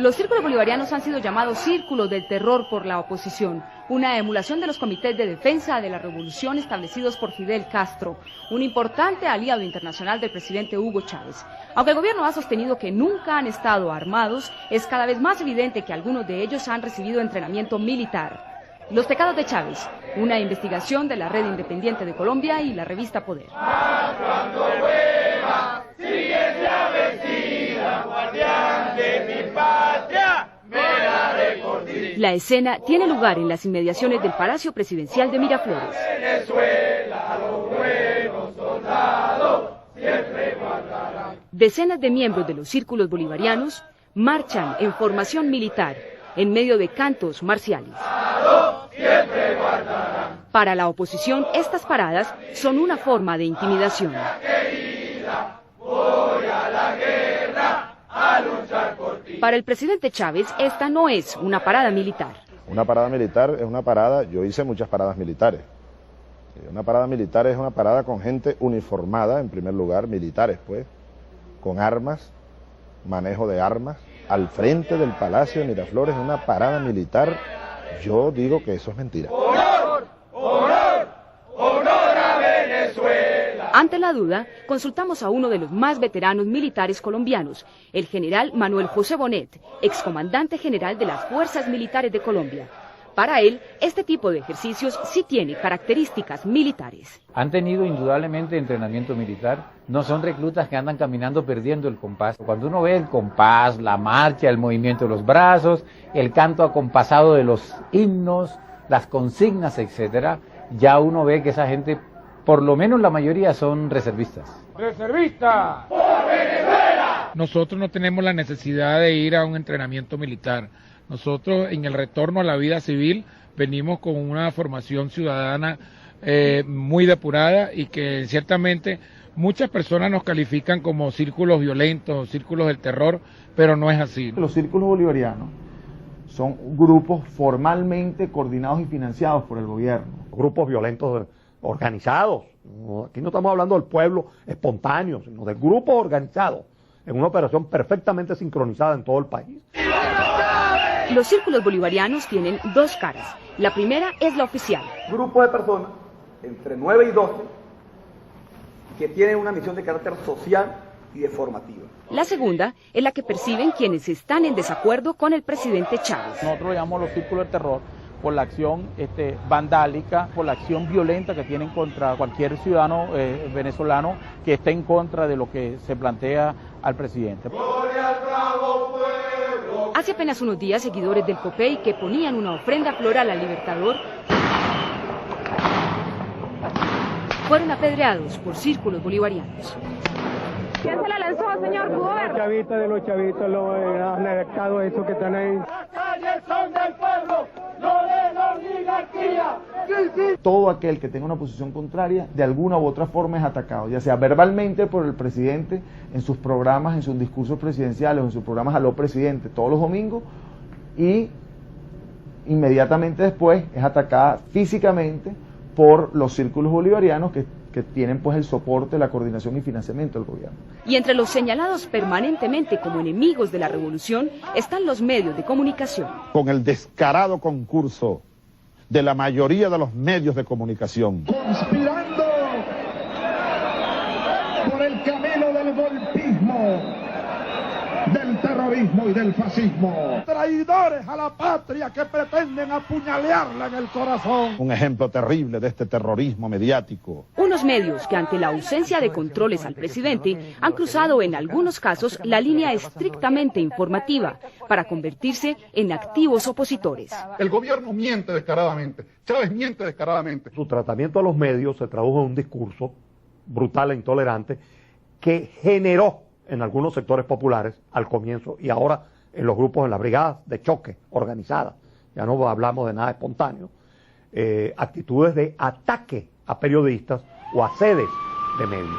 Los círculos bolivarianos han sido llamados círculos del terror por la oposición, una emulación de los comités de defensa de la revolución establecidos por Fidel Castro, un importante aliado internacional del presidente Hugo Chávez. Aunque el gobierno ha sostenido que nunca han estado armados, es cada vez más evidente que algunos de ellos han recibido entrenamiento militar. Los pecados de Chávez, una investigación de la Red Independiente de Colombia y la revista Poder. La escena tiene lugar en las inmediaciones del Palacio Presidencial de Miraflores. Decenas de miembros de los círculos bolivarianos marchan en formación militar en medio de cantos marciales. Para la oposición, estas paradas son una forma de intimidación. Para el presidente Chávez, esta no es una parada militar. Una parada militar es una parada, yo hice muchas paradas militares. Una parada militar es una parada con gente uniformada, en primer lugar, militares pues, con armas, manejo de armas, al frente del Palacio de Miraflores, una parada militar. Yo digo que eso es mentira. ¡Honor! ¡Honor! ¡Honor a Venezuela! Ante la duda, consultamos a uno de los más veteranos militares colombianos, el general Manuel José Bonet, excomandante general de las Fuerzas Militares de Colombia. Para él, este tipo de ejercicios sí tiene características militares. Han tenido indudablemente entrenamiento militar, no son reclutas que andan caminando perdiendo el compás. Cuando uno ve el compás, la marcha, el movimiento de los brazos, el canto acompasado de los himnos, las consignas, etcétera, ya uno ve que esa gente, por lo menos la mayoría, son reservistas. ¡Reservista! ¡Por Venezuela! Nosotros no tenemos la necesidad de ir a un entrenamiento militar. Nosotros en el retorno a la vida civil venimos con una formación ciudadana muy depurada y que ciertamente muchas personas nos califican como círculos violentos, círculos del terror, pero no es así. Los círculos bolivarianos son grupos formalmente coordinados y financiados por el gobierno. Grupos violentos organizados, aquí no estamos hablando del pueblo espontáneo, sino de grupos organizados en una operación perfectamente sincronizada en todo el país. Los círculos bolivarianos tienen dos caras. La primera es la oficial. Grupo de personas, entre 9 y 12, que tienen una misión de carácter social y de formativa. La segunda es la que perciben quienes están en desacuerdo con el presidente Chávez. Nosotros lo llamamos los círculos de terror por la acción vandálica, por la acción violenta que tienen contra cualquier ciudadano venezolano que esté en contra de lo que se plantea al presidente. Hace apenas unos días, seguidores del COPEI que ponían una ofrenda floral al Libertador fueron apedreados por círculos bolivarianos. ¿Quién se la lanzó, señor gobernador? De los chavitos, los anexados, esos que están ahí. Las calles son del pueblo, no de la oligarquía. Todo aquel que tenga una posición contraria, de alguna u otra forma es atacado, ya sea verbalmente por el presidente, en sus programas, en sus discursos presidenciales, o en sus programas Aló Presidente, todos los domingos, y inmediatamente después es atacada físicamente por los círculos bolivarianos que tienen pues el soporte, la coordinación y financiamiento del gobierno. Y entre los señalados permanentemente como enemigos de la revolución están los medios de comunicación. Con el descarado concurso de la mayoría de los medios de comunicación. Conspirando por el camino del golpismo, del terrorismo y del fascismo. Traidores a la patria que pretenden apuñalearla en el corazón. Un ejemplo terrible de este terrorismo mediático. Unos medios que ante la ausencia de controles al presidente han cruzado en algunos casos la línea estrictamente informativa para convertirse en activos opositores. El gobierno miente descaradamente, Chávez miente descaradamente. Su tratamiento a los medios se tradujo en un discurso brutal e intolerante que generó en algunos sectores populares al comienzo y ahora en los grupos, en las brigadas de choque organizadas, ya no hablamos de nada espontáneo, actitudes de ataque a periodistas o a sedes de medios.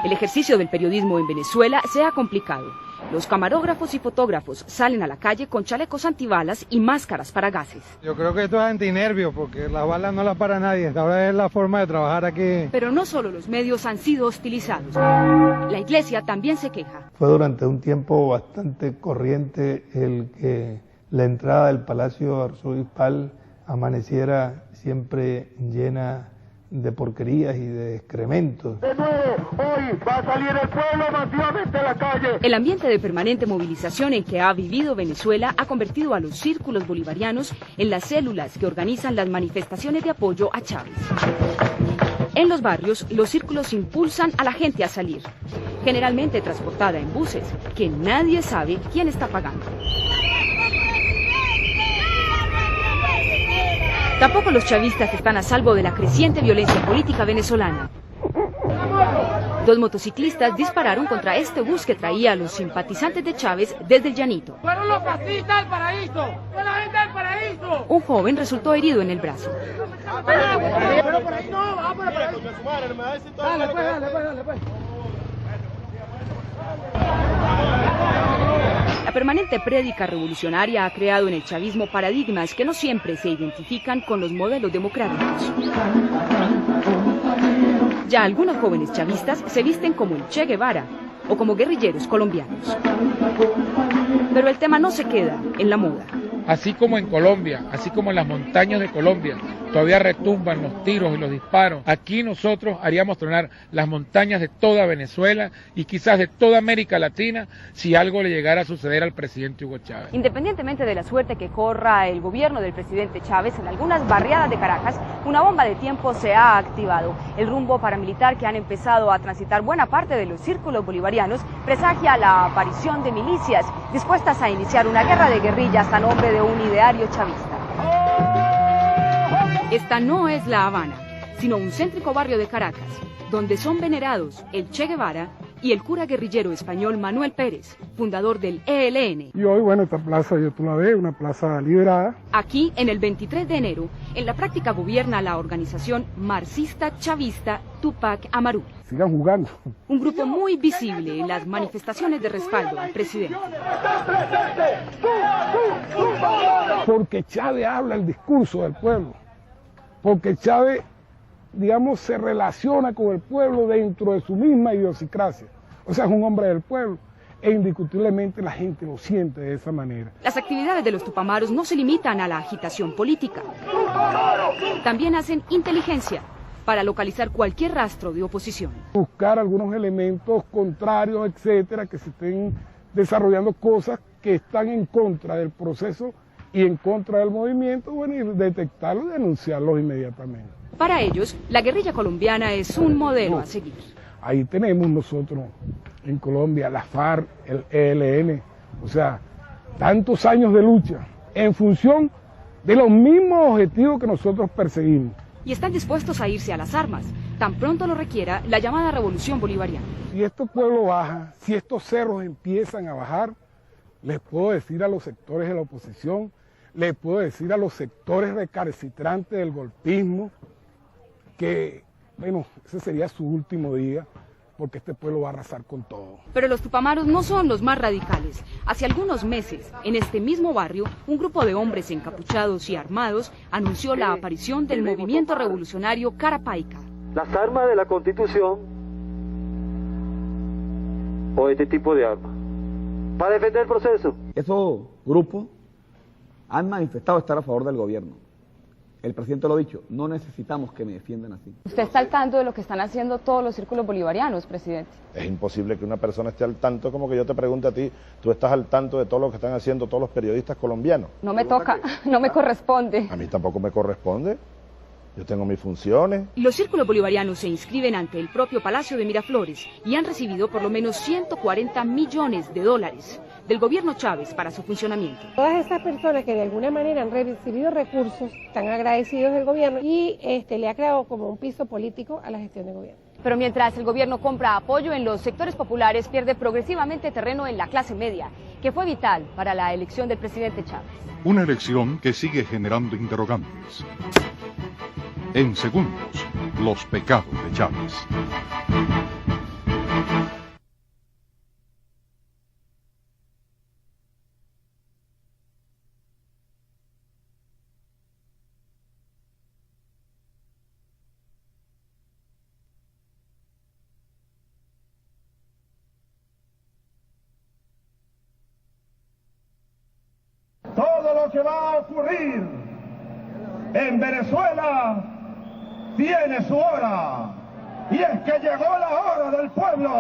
El ejercicio del periodismo en Venezuela se ha complicado. Los camarógrafos y fotógrafos salen a la calle con chalecos antibalas y máscaras para gases. Yo creo que esto es antinervio porque las balas no las para nadie. Ahora es la forma de trabajar aquí. Pero no solo los medios han sido hostilizados. La iglesia también se queja. Fue durante un tiempo bastante corriente el que la entrada del Palacio Arzobispal amaneciera siempre llena de porquerías y de excrementos. De nuevo, hoy va a salir el pueblo masivamente a la calle. El ambiente de permanente movilización en que ha vivido Venezuela ha convertido a los círculos bolivarianos en las células que organizan las manifestaciones de apoyo a Chávez. En los barrios, los círculos impulsan a la gente a salir, generalmente transportada en buses, que nadie sabe quién está pagando. Tampoco los chavistas están a salvo de la creciente violencia política venezolana. 2 motociclistas dispararon contra este bus que traía a los simpatizantes de Chávez desde el Llanito. ¡Fueron los fascistas del paraíso! ¡Fue la gente del paraíso! Un joven resultó herido en el brazo. Pero por ahí no, vamos por ahí. Dale, pues. La permanente prédica revolucionaria ha creado en el chavismo paradigmas que no siempre se identifican con los modelos democráticos. Ya algunos jóvenes chavistas se visten como el Che Guevara o como guerrilleros colombianos. Pero el tema no se queda en la moda. Así como en Colombia, así como en las montañas de Colombia, todavía retumban los tiros y los disparos. Aquí nosotros haríamos tronar las montañas de toda Venezuela y quizás de toda América Latina si algo le llegara a suceder al presidente Hugo Chávez. Independientemente de la suerte que corra el gobierno del presidente Chávez, en algunas barriadas de Caracas, una bomba de tiempo se ha activado. El rumbo paramilitar que han empezado a transitar buena parte de los círculos bolivarianos presagia la aparición de milicias dispuestas a iniciar una guerra de guerrillas a nombre de un ideario chavista. Esta no es La Habana, sino un céntrico barrio de Caracas, donde son venerados el Che Guevara y el cura guerrillero español Manuel Pérez, fundador del ELN. Y hoy, bueno, esta plaza, tú la ves, una plaza liberada. Aquí, en el 23 de enero, en la práctica gobierna la organización marxista-chavista Tupac Amaru. Sigan jugando. Un grupo muy visible en las manifestaciones de respaldo al presidente. Porque Chávez habla el discurso del pueblo. Porque Chávez, digamos, se relaciona con el pueblo dentro de su misma idiosincrasia. O sea, es un hombre del pueblo. E indiscutiblemente la gente lo siente de esa manera. Las actividades de los tupamaros no se limitan a la agitación política. También hacen inteligencia para localizar cualquier rastro de oposición. Buscar algunos elementos contrarios, etcétera, que se estén desarrollando cosas que están en contra del proceso y en contra del movimiento, bueno, y detectarlos y denunciarlos inmediatamente. Para ellos, la guerrilla colombiana es un modelo a seguir. Ahí tenemos nosotros en Colombia la FARC, el ELN, o sea, tantos años de lucha en función de los mismos objetivos que nosotros perseguimos. Y están dispuestos a irse a las armas, tan pronto lo requiera la llamada revolución bolivariana. Si este pueblo baja, si estos cerros empiezan a bajar, les puedo decir a los sectores de la oposición, les puedo decir a los sectores recalcitrantes del golpismo, que, bueno, ese sería su último día, porque este pueblo va a arrasar con todo. Pero los tupamaros no son los más radicales. Hace algunos meses, en este mismo barrio, un grupo de hombres encapuchados y armados anunció la aparición del movimiento revolucionario Carapaica. Las armas de la Constitución o este tipo de armas para defender el proceso. Esos grupos han manifestado estar a favor del gobierno. El presidente lo ha dicho, no necesitamos que me defiendan así. ¿Usted está al tanto de lo que están haciendo todos los círculos bolivarianos, presidente? Es imposible que una persona esté al tanto, como que yo te pregunte a ti, tú estás al tanto de todo lo que están haciendo todos los periodistas colombianos. No me toca, no me corresponde. A mí tampoco me corresponde. Yo tengo mis funciones. Los círculos bolivarianos se inscriben ante el propio Palacio de Miraflores y han recibido por lo menos 140 millones de dólares del gobierno Chávez para su funcionamiento. Todas estas personas que de alguna manera han recibido recursos están agradecidos del gobierno y le ha creado como un piso político a la gestión del gobierno. Pero mientras el gobierno compra apoyo en los sectores populares, pierde progresivamente terreno en la clase media, que fue vital para la elección del presidente Chávez. Una elección que sigue generando interrogantes. En segundos, los pecados de Chávez. que va a ocurrir en Venezuela tiene su hora, y es que llegó la hora del pueblo.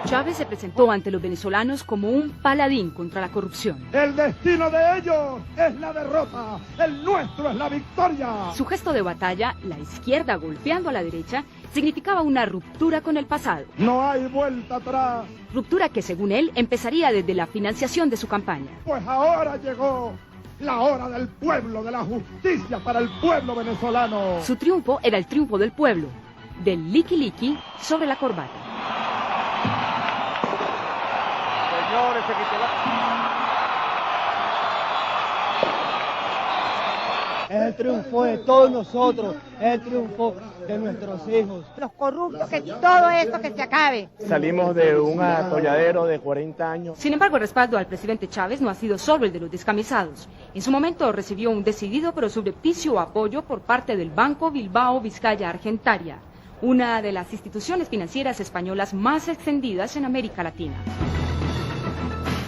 Chávez se presentó ante los venezolanos como un paladín contra la corrupción. El destino de ellos es la derrota, el nuestro es la victoria. Su gesto de batalla, la izquierda golpeando a la derecha, significaba una ruptura con el pasado. No hay vuelta atrás. Ruptura que, según él, empezaría desde la financiación de su campaña. Pues ahora llegó la hora del pueblo, de la justicia para el pueblo venezolano. Su triunfo era el triunfo del pueblo, del liqui-liqui sobre la corbata. Señores, se quitó Es el triunfo de todos nosotros, es el triunfo de nuestros hijos. Los corruptos, que todo esto que se acabe. Salimos de un atolladero de 40 años. Sin embargo, el respaldo al presidente Chávez no ha sido solo el de los descamisados. En su momento recibió un decidido pero subrepticio apoyo por parte del Banco Bilbao Vizcaya Argentaria, una de las instituciones financieras españolas más extendidas en América Latina.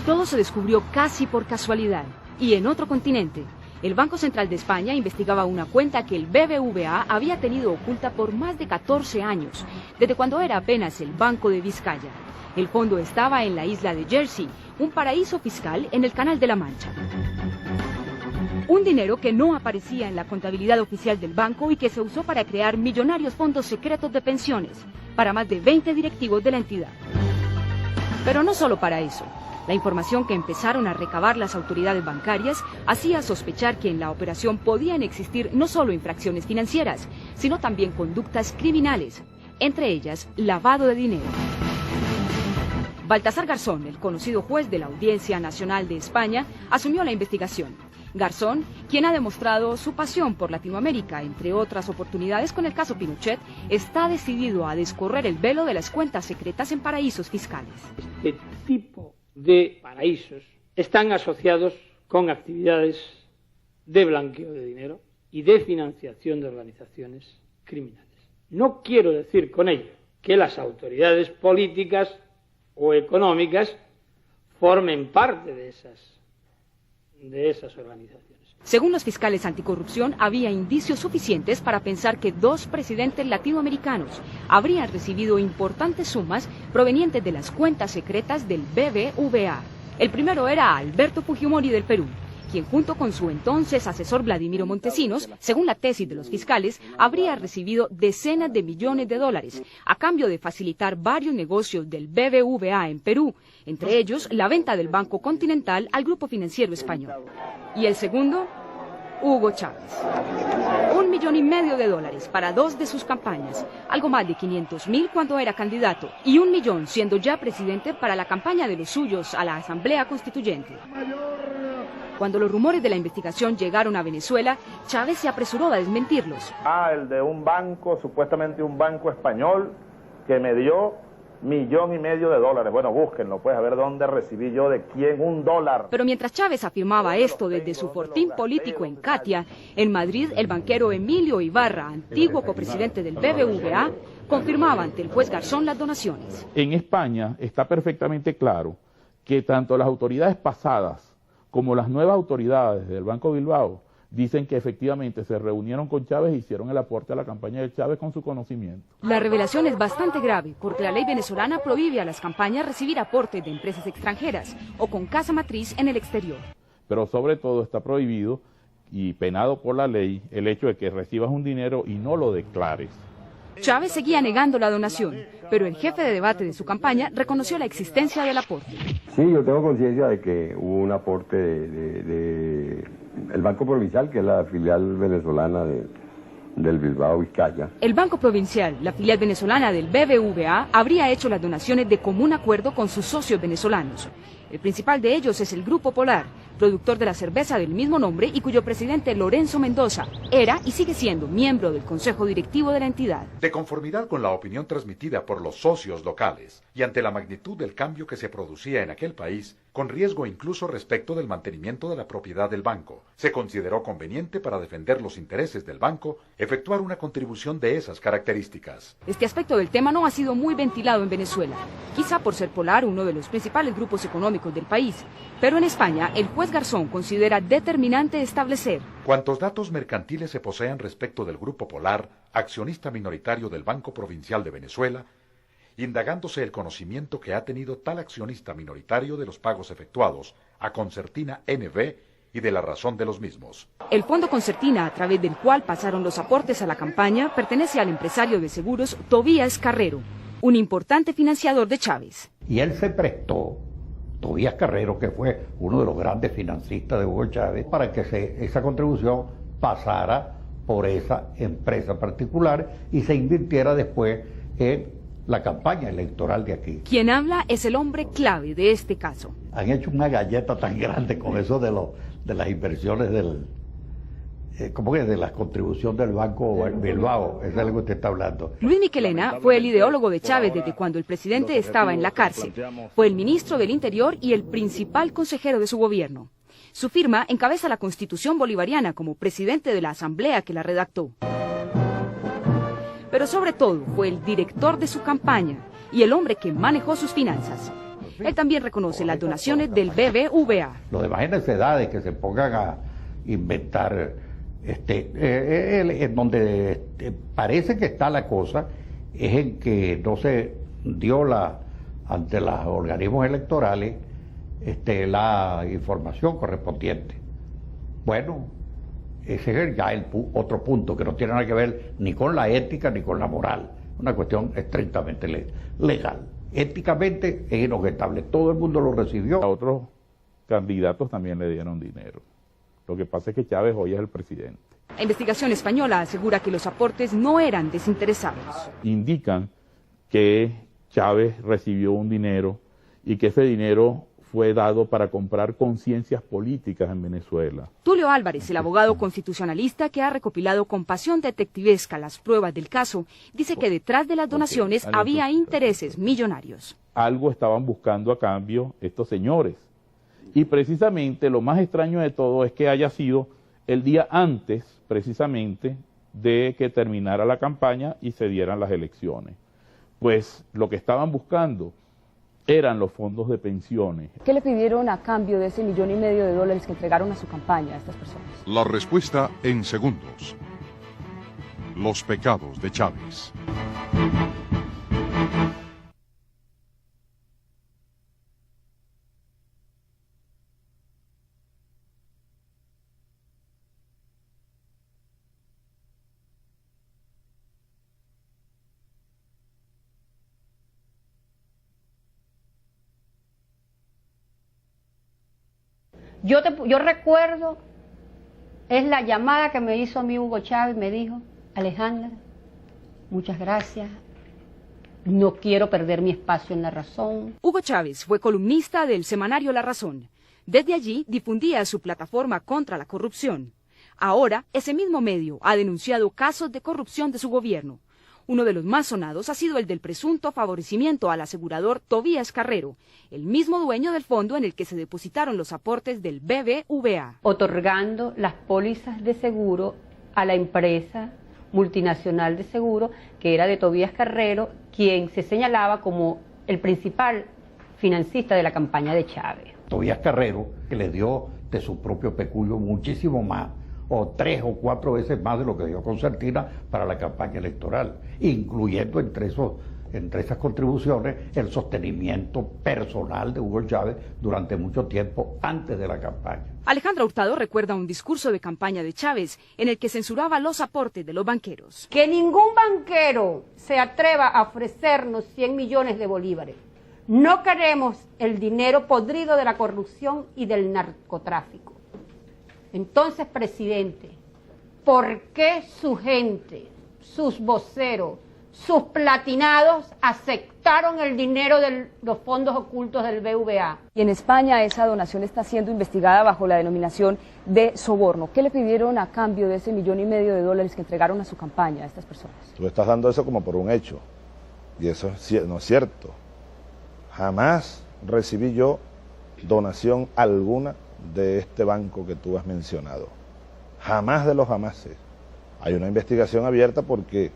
Todo se descubrió casi por casualidad y en otro continente. El Banco Central de España investigaba una cuenta que el BBVA había tenido oculta por más de 14 años, desde cuando era apenas el Banco de Vizcaya. El fondo estaba en la isla de Jersey, un paraíso fiscal en el Canal de la Mancha. Un dinero que no aparecía en la contabilidad oficial del banco y que se usó para crear millonarios fondos secretos de pensiones para más de 20 directivos de la entidad. Pero no solo para eso. La información que empezaron a recabar las autoridades bancarias hacía sospechar que en la operación podían existir no solo infracciones financieras, sino también conductas criminales, entre ellas lavado de dinero. Baltasar Garzón, el conocido juez de la Audiencia Nacional de España, asumió la investigación. Garzón, quien ha demostrado su pasión por Latinoamérica, entre otras oportunidades con el caso Pinochet, está decidido a descorrer el velo de las cuentas secretas en paraísos fiscales. Este tipo de paraísos están asociados con actividades de blanqueo de dinero y de financiación de organizaciones criminales. No quiero decir con ello que las autoridades políticas o económicas formen parte de esas organizaciones. Según los fiscales anticorrupción, había indicios suficientes para pensar que 2 presidentes latinoamericanos habrían recibido importantes sumas provenientes de las cuentas secretas del BBVA. El primero era Alberto Fujimori del Perú, quien junto con su entonces asesor Vladimiro Montesinos, según la tesis de los fiscales, habría recibido decenas de millones de dólares a cambio de facilitar varios negocios del BBVA en Perú, entre ellos la venta del Banco Continental al Grupo Financiero Español. Y el segundo, Hugo Chávez. $1,5 millones para 2 de sus campañas, algo más de 500.000 cuando era candidato, y 1 millón siendo ya presidente para la campaña de los suyos a la Asamblea Constituyente. Cuando los rumores de la investigación llegaron a Venezuela, Chávez se apresuró a desmentirlos. El de un banco, supuestamente un banco español, que me dio $1,5 millones. Bueno, búsquenlo, pues, a ver dónde recibí yo, de quién, $1. Pero mientras Chávez afirmaba esto desde su fortín político en Catia, en Madrid el banquero Emilio Ibarra, antiguo copresidente del BBVA, confirmaba ante el juez Garzón las donaciones. En España está perfectamente claro que tanto las autoridades pasadas como las nuevas autoridades del Banco Bilbao dicen que efectivamente se reunieron con Chávez e hicieron el aporte a la campaña de Chávez con su conocimiento. La revelación es bastante grave porque la ley venezolana prohíbe a las campañas recibir aportes de empresas extranjeras o con casa matriz en el exterior. Pero sobre todo está prohibido y penado por la ley el hecho de que recibas un dinero y no lo declares. Chávez seguía negando la donación, pero el jefe de debate de su campaña reconoció la existencia del aporte. Sí, yo tengo conciencia de que hubo un aporte de el Banco Provincial, que es la filial venezolana del Bilbao Vizcaya. El Banco Provincial, la filial venezolana del BBVA, habría hecho las donaciones de común acuerdo con sus socios venezolanos. El principal de ellos es el Grupo Polar, productor de la cerveza del mismo nombre y cuyo presidente Lorenzo Mendoza era y sigue siendo miembro del consejo directivo de la entidad. De conformidad con la opinión transmitida por los socios locales y ante la magnitud del cambio que se producía en aquel país, con riesgo incluso respecto del mantenimiento de la propiedad del banco. Se consideró conveniente para defender los intereses del banco efectuar una contribución de esas características. Este aspecto del tema no ha sido muy ventilado en Venezuela, quizá por ser Polar uno de los principales grupos económicos del país, pero en España el juez Garzón considera determinante establecer: cuantos datos mercantiles se posean respecto del Grupo Polar, accionista minoritario del Banco Provincial de Venezuela, indagándose el conocimiento que ha tenido tal accionista minoritario de los pagos efectuados a Concertina NV y de la razón de los mismos. El fondo Concertina, a través del cual pasaron los aportes a la campaña, pertenece al empresario de seguros Tobías Carrero, un importante financiador de Chávez. Y él se prestó, Tobías Carrero, que fue uno de los grandes financistas de Hugo Chávez, para que esa contribución pasara por esa empresa particular y se invirtiera después en la campaña electoral de aquí. Quien habla es el hombre clave de este caso. Han hecho una galleta tan grande con eso de las inversiones ¿cómo que? De la contribución del Banco Bilbao, eso es lo que usted está hablando. Luis Miquelena fue el ideólogo de Chávez desde cuando el presidente estaba en la cárcel. Fue el ministro del Interior y el principal consejero de su gobierno. Su firma encabeza la Constitución bolivariana como presidente de la Asamblea que la redactó. Pero sobre todo fue el director de su campaña y el hombre que manejó sus finanzas. Él también reconoce las donaciones del BBVA. Los demás en edades que se pongan a inventar, en donde parece que está la cosa, es en que no se dio ante los organismos electorales la información correspondiente. Bueno, ese es ya otro punto que no tiene nada que ver ni con la ética ni con la moral, una cuestión estrictamente legal. Éticamente es inobjetable, todo el mundo lo recibió. A otros candidatos también le dieron dinero. Lo que pasa es que Chávez hoy es el presidente. La investigación española asegura que los aportes no eran desinteresados. Indican que Chávez recibió un dinero y que ese dinero fue dado para comprar conciencias políticas en Venezuela. Tulio Álvarez, el abogado constitucionalista que ha recopilado con pasión detectivesca las pruebas del caso, dice que detrás de las donaciones había intereses millonarios. Algo estaban buscando a cambio estos señores. Y precisamente lo más extraño de todo es que haya sido el día antes, precisamente, de que terminara la campaña y se dieran las elecciones. Pues lo que estaban buscando eran los fondos de pensiones. ¿Qué le pidieron a cambio de ese $1,500,000 que entregaron a su campaña a estas personas? La respuesta en segundos. Los pecados de Chávez. Yo recuerdo, es la llamada que me hizo a mí Hugo Chávez, me dijo: Alejandra, muchas gracias, no quiero perder mi espacio en La Razón. Hugo Chávez fue columnista del semanario La Razón. Desde allí difundía su plataforma contra la corrupción. Ahora, ese mismo medio ha denunciado casos de corrupción de su gobierno. Uno de los más sonados ha sido el del presunto favorecimiento al asegurador Tobías Carrero, el mismo dueño del fondo en el que se depositaron los aportes del BBVA. Otorgando las pólizas de seguro a la empresa multinacional de seguro, que era de Tobías Carrero, quien se señalaba como el principal financista de la campaña de Chávez. Tobías Carrero, que le dio de su propio peculio muchísimo más, o 3 o 4 veces más de lo que dio Concertina para la campaña electoral, incluyendo entre esas contribuciones el sostenimiento personal de Hugo Chávez durante mucho tiempo antes de la campaña. Alejandra Hurtado recuerda un discurso de campaña de Chávez en el que censuraba los aportes de los banqueros. Que ningún banquero se atreva a ofrecernos 100 millones de bolívares. No queremos el dinero podrido de la corrupción y del narcotráfico. Entonces, presidente, ¿por qué su gente, sus voceros, sus platinados aceptaron el dinero de los fondos ocultos del BBVA? Y en España esa donación está siendo investigada bajo la denominación de soborno. ¿Qué le pidieron a cambio de ese $1,500,000 que entregaron a su campaña a estas personas? Tú estás dando eso como por un hecho, y eso no es cierto. Jamás recibí yo donación alguna de este banco que tú has mencionado. Jamás de los jamases. Hay una investigación abierta porque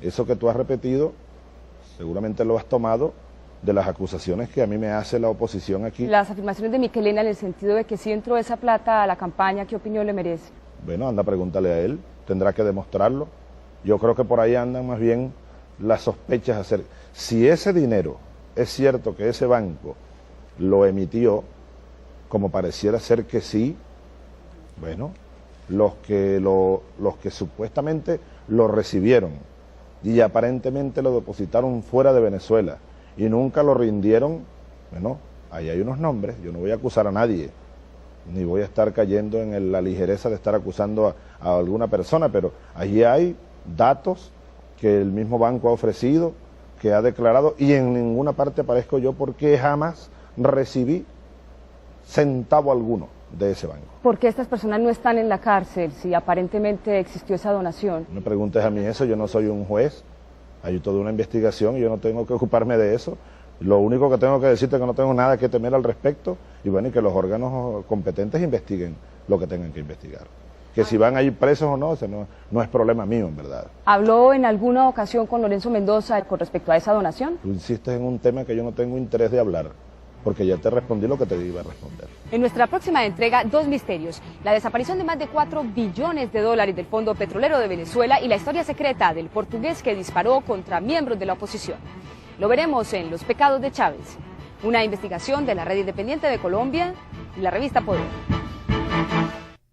eso que tú has repetido, seguramente lo has tomado de las acusaciones que a mí me hace la oposición aquí. Las afirmaciones de Miquelena en el sentido de que sí entró esa plata a la campaña, ¿qué opinión le merece? Bueno, anda, pregúntale a él, tendrá que demostrarlo. Yo creo que por ahí andan más bien las sospechas acerca. Si ese dinero, es cierto que ese banco lo emitió, como pareciera ser que sí, bueno, los que supuestamente lo recibieron y aparentemente lo depositaron fuera de Venezuela y nunca lo rindieron, bueno, ahí hay unos nombres, yo no voy a acusar a nadie, ni voy a estar cayendo en la ligereza de estar acusando a alguna persona, pero allí hay datos que el mismo banco ha ofrecido, que ha declarado, y en ninguna parte aparezco yo porque jamás recibí centavo alguno de ese banco. ¿Por qué estas personas no están en la cárcel si aparentemente existió esa donación? No me preguntes a mí eso, yo no soy un juez, hay toda una investigación y yo no tengo que ocuparme de eso. Lo único que tengo que decirte es que no tengo nada que temer al respecto y bueno, y que los órganos competentes investiguen lo que tengan que investigar. Que si van a ir presos o no, ese no es problema mío, en verdad. ¿Habló en alguna ocasión con Lorenzo Mendoza con respecto a esa donación? Tú insistes en un tema que yo no tengo interés de hablar, porque ya te respondí lo que te iba a responder. En nuestra próxima entrega, 2 misterios: la desaparición de más de $4 billones del Fondo Petrolero de Venezuela y la historia secreta del portugués que disparó contra miembros de la oposición. Lo veremos en Los Pecados de Chávez, una investigación de la Red Independiente de Colombia y la revista Poder.